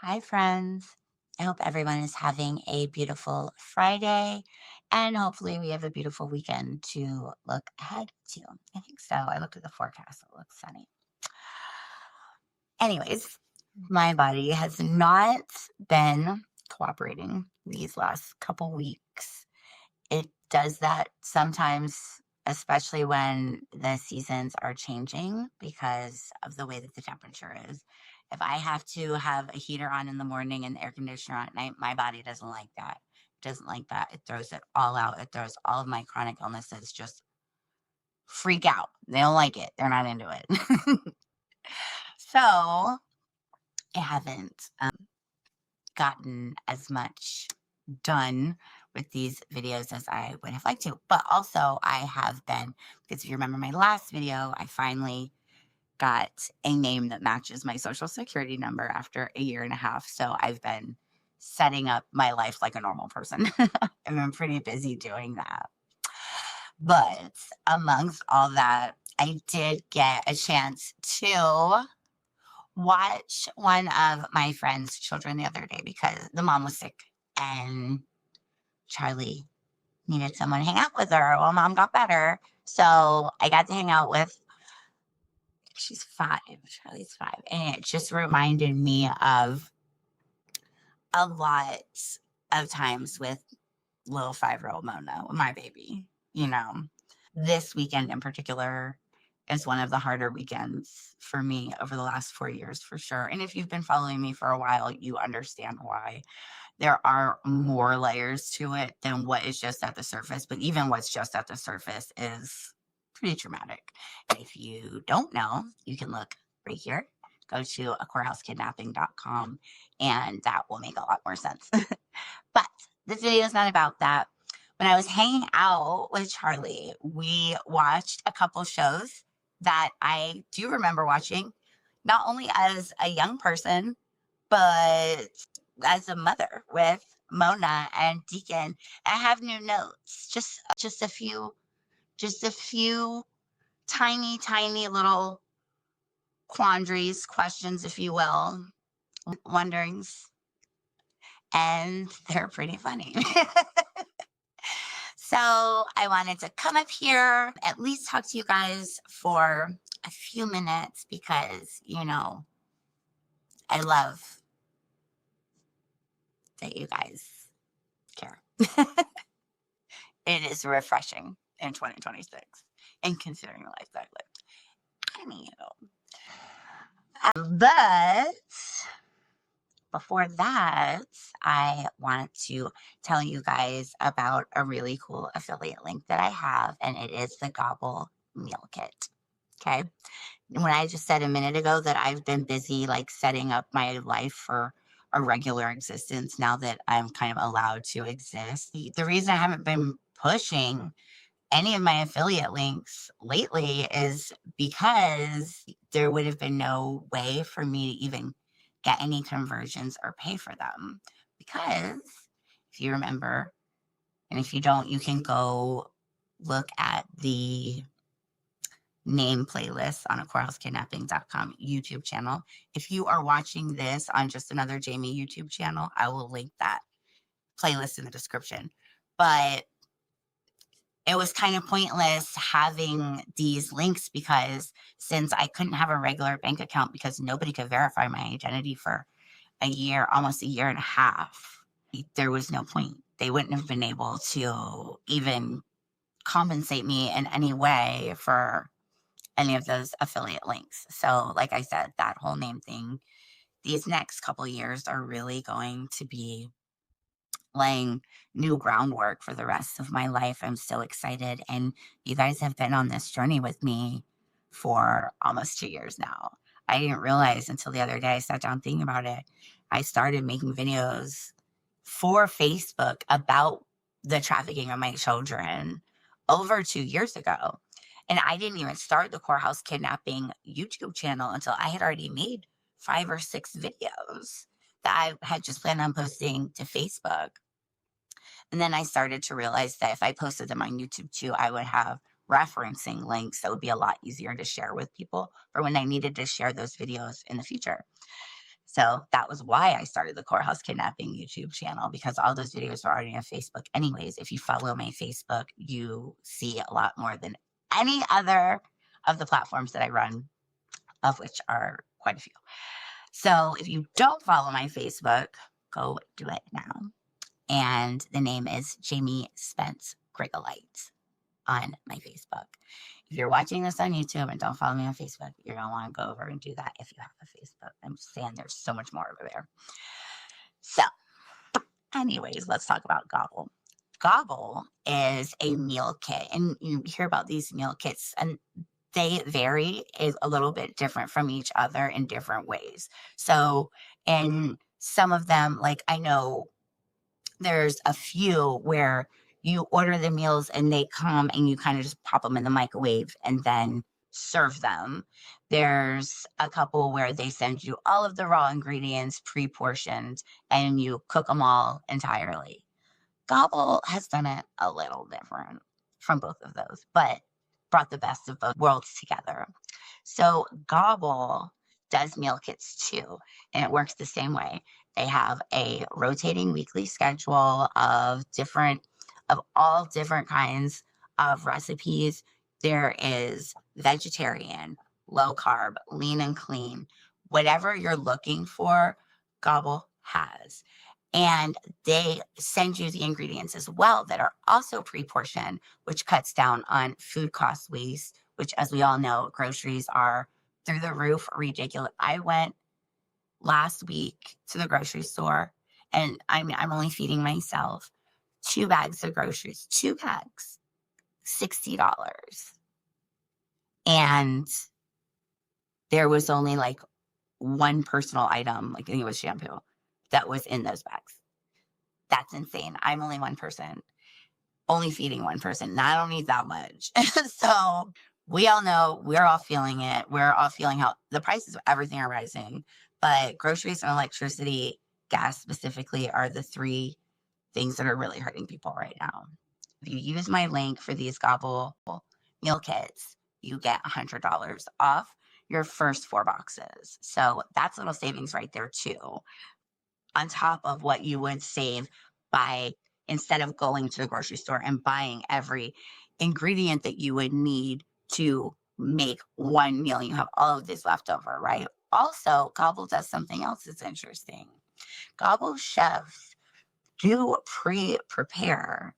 Hi, friends. I hope everyone is having a beautiful Friday and hopefully we have a beautiful weekend to look ahead to. I think so. I looked at the forecast, it looks sunny. Anyways, my body has not been cooperating these last couple weeks. It does that sometimes, especially when the seasons are changing because of the way that the temperature is. If I have to have a heater on in the morning and the air conditioner on at night, my body doesn't like that. Doesn't like that. It throws it all out. It throws all of my chronic illnesses just freak out. They don't like it. They're not into it. So I haven't gotten as much done with these videos as I would have liked to. But also, I have been, because if you remember my last video, I finally got a name that matches my social security number after a year and a half. So I've been setting up my life like a normal person. I've been pretty busy doing that. But amongst all that, I did get a chance to watch one of my friend's children the other day because the mom was sick and Charlie needed someone to hang out with her while mom got better. So I got to hang out with, she's 5, Charlie's 5. And it just reminded me of a lot of times with little 5-year-old Mona, my baby. You know, this weekend in particular is one of the harder weekends for me over the last 4 years for sure. And if you've been following me for a while, you understand why. There are more layers to it than what is just at the surface, but even what's just at the surface is pretty traumatic. If you don't know, you can look right here. Go to aquariuskidnapping.com and that will make a lot more sense. But this video is not about that. When I was hanging out with Charlie, we watched a couple shows that I do remember watching, not only as a young person, but as a mother with Mona and Deacon. I have new notes, just a few tiny little quandaries, questions, if you will, wonderings, and they're pretty funny. So I wanted to come up here, at least talk to you guys for a few minutes because, I love that you guys care. It is refreshing in 2026 and considering the life that I lived. Anywho, but before that, I want to tell you guys about a really cool affiliate link that I have, and it is the Gobble Meal Kit. Okay. When I just said a minute ago that I've been busy like setting up my life for a regular existence now that I'm kind of allowed to exist. The reason I haven't been pushing any of my affiliate links lately is because there would have been no way for me to even get any conversions or pay for them. Because if you remember, and if you don't, you can go look at the name playlist on aquariuskidnapping.com YouTube channel. If you are watching this on just another Jamie YouTube channel, I will link that playlist in the description. But it was kind of pointless having these links because since I couldn't have a regular bank account because nobody could verify my identity for a year, almost a year and a half, there was no point. They wouldn't have been able to even compensate me in any way for any of those affiliate links. So, like I said, that whole name thing, these next couple years are really going to be laying new groundwork for the rest of my life. I'm so excited. And you guys have been on this journey with me for almost 2 years now. I didn't realize until the other day I sat down thinking about it. I started making videos for Facebook about the trafficking of my children over 2 years ago. And I didn't even start the Courthouse Kidnapping YouTube channel until I had already made 5 or 6 videos that I had just planned on posting to Facebook. And then I started to realize that if I posted them on YouTube too, I would have referencing links that would be a lot easier to share with people for when I needed to share those videos in the future. So that was why I started the Courthouse Kidnapping YouTube channel, because all those videos are already on Facebook anyways. If you follow my Facebook, you see a lot more than any other of the platforms that I run, of which are quite a few. So if you don't follow my Facebook, go do it now. And the name is Jamie Spence Grigolite on my Facebook. If you're watching this on YouTube and don't follow me on Facebook, you're going to want to go over and do that if you have a Facebook. I'm just saying there's so much more over there. So, anyways, let's talk about Gobble. Gobble is a meal kit, and you hear about these meal kits, and they vary a little bit different from each other in different ways. So, in some of them, like I know there's a few where you order the meals and they come and you kind of just pop them in the microwave and then serve them. There's a couple where they send you all of the raw ingredients pre-portioned and you cook them all entirely. Gobble has done it a little different from both of those, but brought the best of both worlds together. So Gobble does meal kits too, and it works the same way. They have a rotating weekly schedule of all different kinds of recipes. There is vegetarian, low carb, lean and clean, whatever you're looking for, Gobble has. And they send you the ingredients as well that are also pre-portioned, which cuts down on food cost waste, which, as we all know, groceries are through the roof, ridiculous. I went last week to the grocery store, and I'm only feeding myself 2 bags of groceries, 2 bags, $60. And there was only like one personal item, like I think it was shampoo, that was in those bags. That's insane. I'm only one person, only feeding one person. And I don't need that much. So we all know, we're all feeling it. We're all feeling how the prices of everything are rising, but groceries and electricity, gas specifically, are the 3 things that are really hurting people right now. If you use my link for these Gobble meal kits, you get $100 off your first 4 boxes. So that's a little savings right there too, on top of what you would save by, instead of going to the grocery store and buying every ingredient that you would need to make one meal. You have all of this left over, right? Also, Gobble does something else that's interesting. Gobble chefs do pre-prepare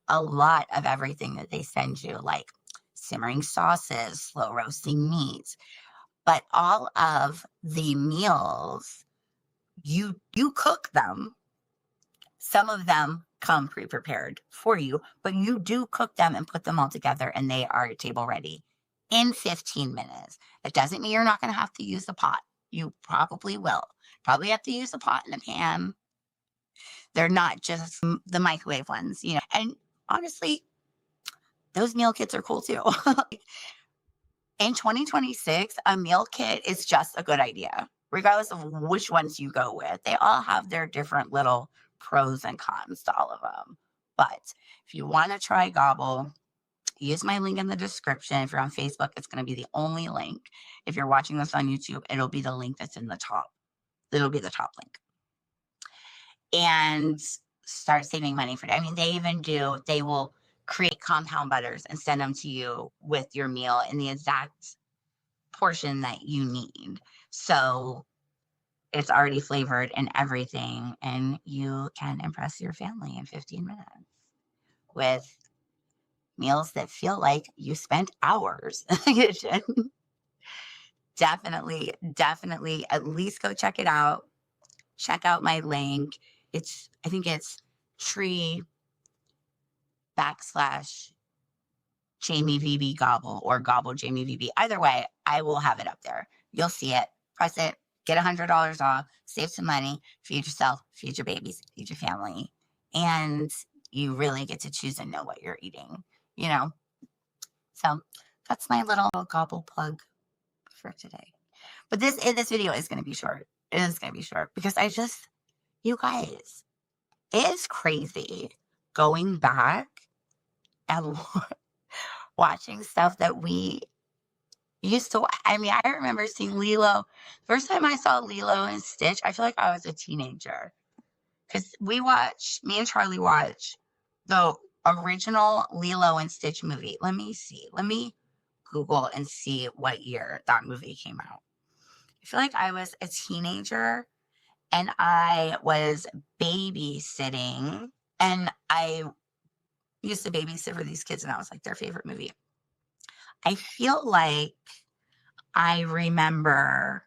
a lot of everything that they send you, like simmering sauces, slow roasting meats, but all of the meals, you cook them. Some of them come pre-prepared for you, but you do cook them and put them all together, and they are table ready in 15 minutes. It doesn't mean you're not going to have to use the pot. You probably will. Probably have to use a pot and a pan. They're not just the microwave ones, you know. And honestly, those meal kits are cool too. In 2026, a meal kit is just a good idea, regardless of which ones you go with. They all have their different little pros and cons to all of them. But if you want to try Gobble, use my link in the description. If you're on Facebook, it's going to be the only link. If you're watching this on YouTube, it'll be the link that's in the top. It'll be the top link. And start saving money for it. I mean, they will create compound butters and send them to you with your meal in the exact portion that you need. So it's already flavored and everything, and you can impress your family in 15 minutes with meals that feel like you spent hours in the kitchen. Definitely at least go check it out. Check out my link. I think it's tree / Jamie VB Gobble or Gobble Jamie VB. Either way, I will have it up there. You'll see it. Press it. Get $100 off. Save some money. Feed yourself. Feed your babies. Feed your family. And you really get to choose and know what you're eating, you know? So that's my little Gobble plug for today. But this video is going to be short. It is going to be short because you guys, it is crazy going back and watching stuff that we used to, I mean, I remember seeing Lilo. First time I saw Lilo and Stitch, I feel like I was a teenager. Because me and Charlie watched the original Lilo and Stitch movie. Let me see. Let me Google and see what year that movie came out. I feel like I was a teenager and I was babysitting, and I used to babysit for these kids, and that was like their favorite movie. I feel like I remember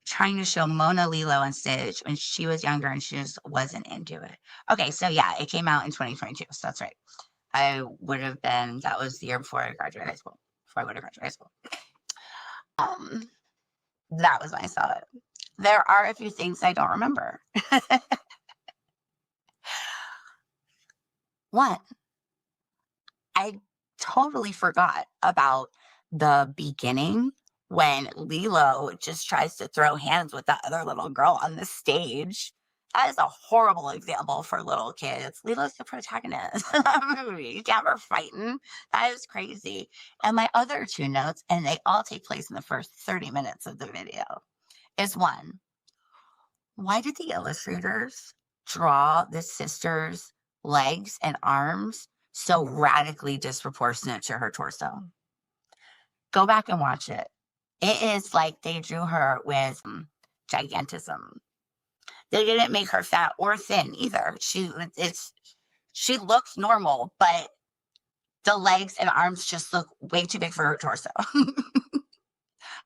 trying to show Mona Lilo and Stitch when she was younger and she just wasn't into it. Okay, so yeah, it came out in 2022. So that's right. That was the year before I graduated high school. Before I would have graduated high school. Um, that was when I saw it. There are a few things I don't remember. One, I totally forgot about the beginning when Lilo just tries to throw hands with that other little girl on the stage. That is a horrible example for little kids. Lilo's the protagonist of that movie. You can't have her fighting. That is crazy. And my other two notes, and they all take place in the first 30 minutes of the video, is one, why did the illustrators draw the sister's legs and arms so radically disproportionate to her torso? Go back and watch it. It is like they drew her with gigantism. They didn't make her fat or thin either. She looks normal, but the legs and arms just look way too big for her torso.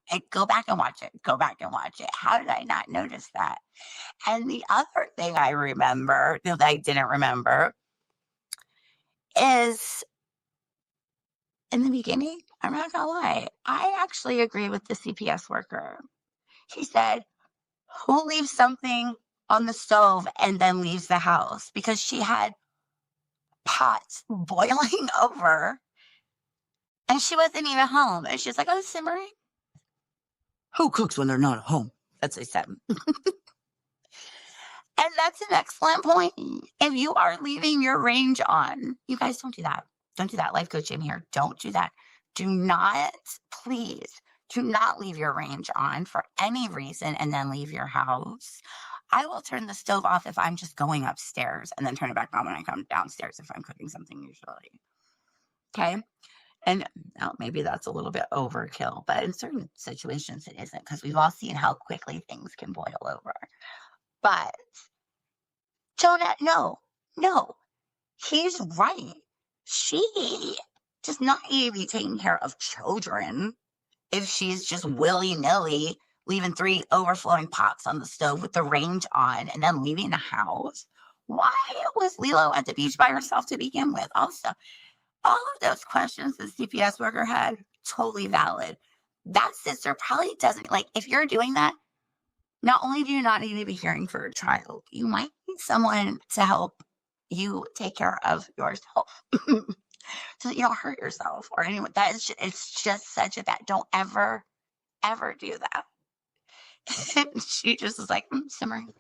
And go back and watch it. Go back and watch it. How did I not notice that? And the other thing I remember that I didn't remember is in the beginning, I'm not gonna lie, I actually agree with the CPS worker. He said, who leaves something on the stove and then leaves the house? Because she had pots boiling over and she wasn't even home. And she's like, oh, it's simmering. Who cooks when they're not at home? That's what he said. And that's an excellent point. If you are leaving your range on, you guys don't do that. Don't do that. Life coach in here. Don't do that. Do not, please, do not leave your range on for any reason and then leave your house. I will turn the stove off if I'm just going upstairs and then turn it back on when I come downstairs if I'm cooking something usually. Okay. And maybe that's a little bit overkill, but in certain situations it isn't, because we've all seen how quickly things can boil over. But Jonah, no, he's right. She does not need to be taking care of children if she's just willy-nilly leaving 3 overflowing pots on the stove with the range on and then leaving the house. Why was Lilo at the beach by herself to begin with? Also, all of those questions the CPS worker had, totally valid. That sister probably doesn't, like, if you're doing that, not only do you not need to be caring for a child, you might need someone to help you take care of yourself so that you don't hurt yourself or anyone. It's just such a bad, don't ever, ever do that. She just was like, simmering.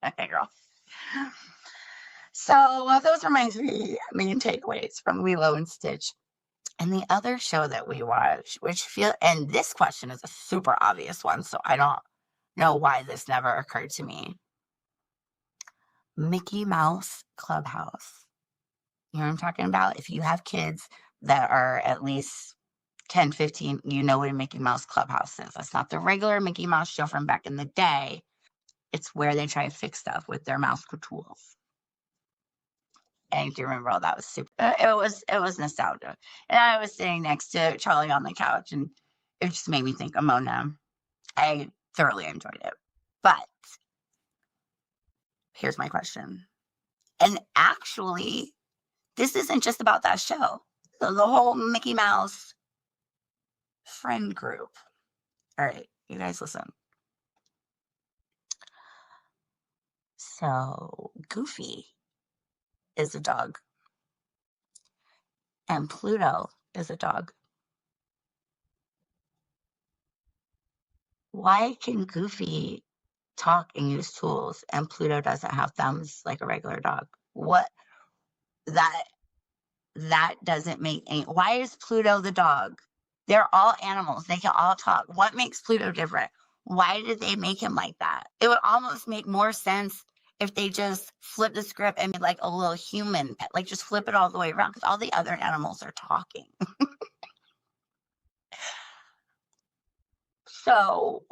Okay, girl. So those are my 3 main takeaways from Lilo and Stitch. And the other show that we watch, and this question is a super obvious one, so I don't know why this never occurred to me. Mickey Mouse Clubhouse. You know what I'm talking about? If you have kids that are at least 10, 15, you know what a Mickey Mouse Clubhouse is. That's not the regular Mickey Mouse show from back in the day. It's where they try to fix stuff with their mouse tools. And do you remember all that was super? It was nostalgia. And I was sitting next to Charlie on the couch, and it just made me think of Mona. I thoroughly enjoyed it. But here's my question. And actually, this isn't just about that show. So the whole Mickey Mouse friend group. All right, you guys listen. So Goofy is a dog. And Pluto is a dog. Why can Goofy talk and use tools and Pluto doesn't have thumbs like a regular dog? What? That that doesn't make any. Why is Pluto the dog? They're all animals. They can all talk. What makes Pluto different? Why did they make him like that? It would almost make more sense if they just flip the script and made like a little human pet, like just flip it all the way around because all the other animals are talking. So,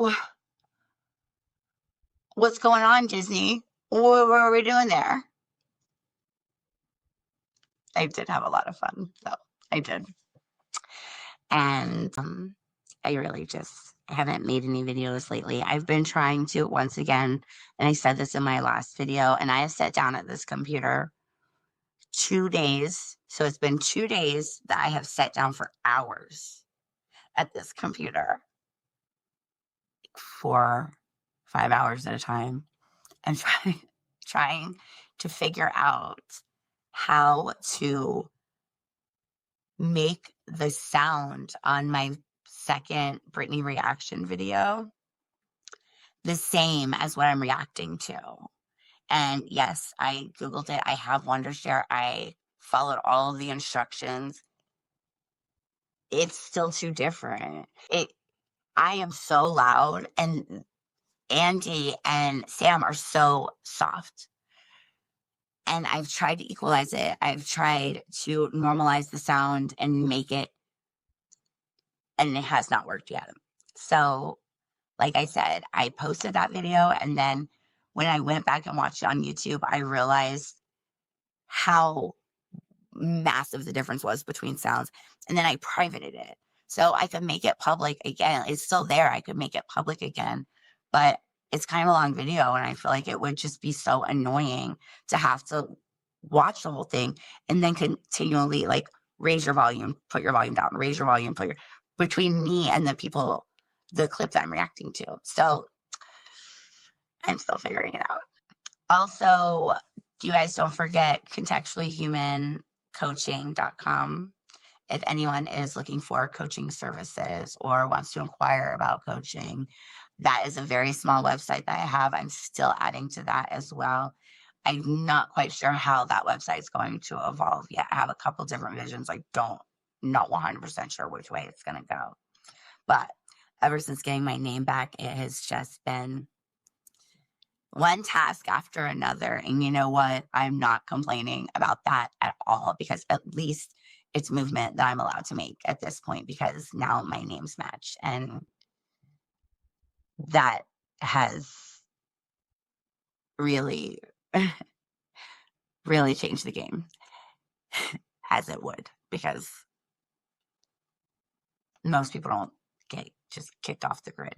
what's going on, Disney? What were we doing there? I did have a lot of fun, though. I did. And I really just haven't made any videos lately. I've been trying to once again, and I said this in my last video, and I have sat down at this computer 2 days. So it's been 2 days that I have sat down for hours at this computer for 5 hours at a time and trying to figure out how to make the sound on my second Britney reaction video the same as what I'm reacting to. And yes, I Googled it. I have Wondershare. I followed all of the instructions. It's still too different. I am so loud, and Andy and Sam are so soft. And I've tried to equalize it. I've tried to normalize the sound and make it, and it has not worked yet. So, like I said, I posted that video, and then when I went back and watched it on YouTube, I realized how massive the difference was between sounds. And then I privated it so I could make it public again. It's still there. I could make it public again, but it's kind of a long video, and I feel like it would just be so annoying to have to watch the whole thing and then continually like raise your volume, put your volume down, raise your volume, put your between me and the people, the clip that I'm reacting to. So I'm still figuring it out. Also, you guys don't forget contextuallyhumancoaching.com. If anyone is looking for coaching services or wants to inquire about coaching, that is a very small website that I have. I'm still adding to that as well. I'm not quite sure how that website is going to evolve yet. I have a couple different visions. Not 100% sure which way it's going to go. But ever since getting my name back, it has just been one task after another. And you know what? I'm not complaining about that at all, because at least it's movement that I'm allowed to make at this point, because now my name's matched. And that has really, really changed the game, as it would, because most people don't get just kicked off the grid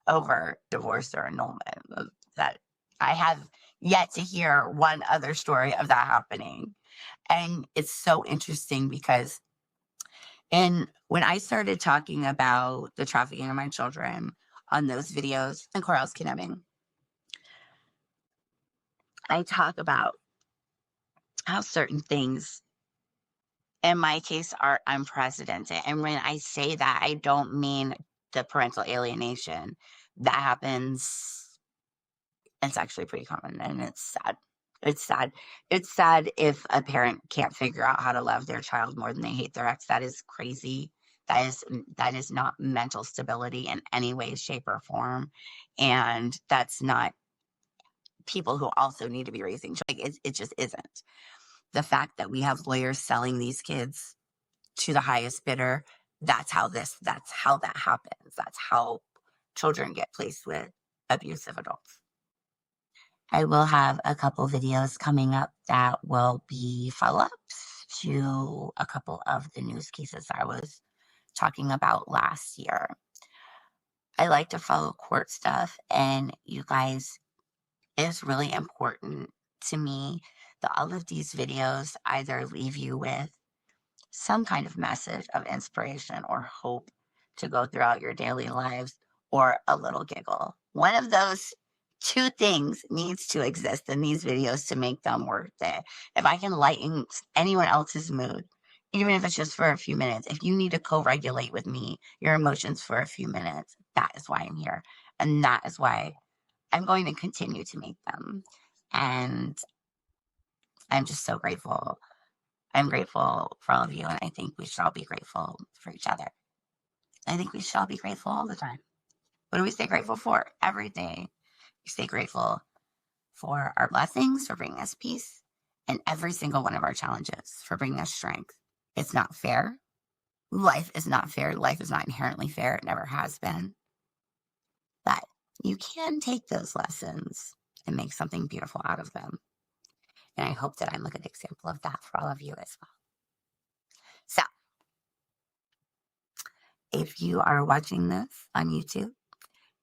over divorce or annulment. That I have yet to hear one other story of that happening. And it's so interesting because when I started talking about the trafficking of my children on those videos and Coral's kidnapping, I talk about how certain things in my case are unprecedented. And when I say that, I don't mean the parental alienation. That happens. It's actually pretty common, and it's sad. It's sad. It's sad if a parent can't figure out how to love their child more than they hate their ex. That is crazy. That is not mental stability in any way, shape, or form. And that's not people who also need to be raising children. Like, it just isn't. The fact that we have lawyers selling these kids to the highest bidder, that's how that happens. That's how children get placed with abusive adults. I will have a couple videos coming up that will be follow-ups to a couple of the news cases I was talking about last year. I like to follow court stuff, and you guys, it's really important to me that all of these videos either leave you with some kind of message of inspiration or hope to go throughout your daily lives, or a little giggle. One of those two things needs to exist in these videos to make them worth it. If I can lighten anyone else's mood, even if it's just for a few minutes, if you need to co-regulate with me, your emotions for a few minutes, that is why I'm here. And that is why I'm going to continue to make them. And I'm just so grateful. I'm grateful for all of you, and I think we should all be grateful for each other. I think we should all be grateful all the time. What do we stay grateful for? Everything. We stay grateful for our blessings, for bringing us peace, and every single one of our challenges for bringing us strength. It's not fair. Life is not fair. Life is not inherently fair. It never has been. But you can take those lessons and make something beautiful out of them. And I hope that I'm a good example of that for all of you as well. So, if you are watching this on YouTube,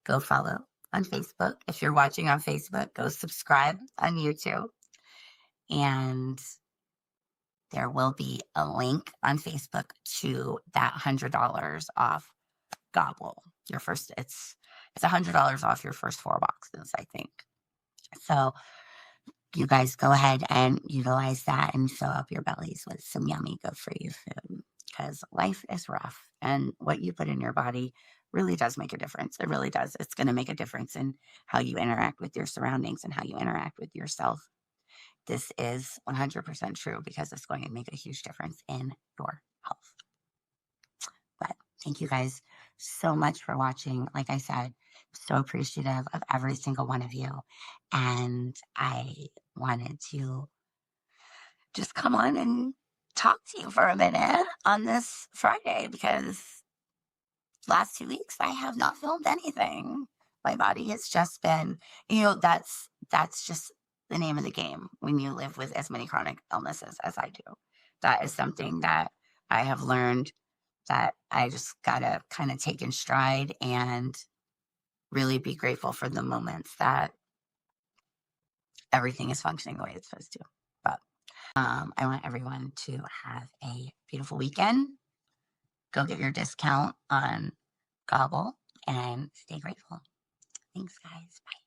go follow on Facebook. If you're watching on Facebook, go subscribe on YouTube. And there will be a link on Facebook to that $100 off Gobble. It's $100 off your first 4 boxes, I think. So you guys go ahead and utilize that and fill up your bellies with some yummy, good for you food, because life is rough, and what you put in your body really does make a difference. It really does. It's going to make a difference in how you interact with your surroundings and how you interact with yourself. This is 100% true, because it's going to make a huge difference in your health. But thank you guys so much for watching. Like I said, so appreciative of every single one of you. And I wanted to just come on and talk to you for a minute on this Friday, because last 2 weeks I have not filmed anything. My body has just been, that's just the name of the game when you live with as many chronic illnesses as I do. That is something that I have learned that I just gotta kind of take in stride and really be grateful for the moments that everything is functioning the way it's supposed to. But I want everyone to have a beautiful weekend. Go get your discount on Gobble and stay grateful. Thanks, guys. Bye.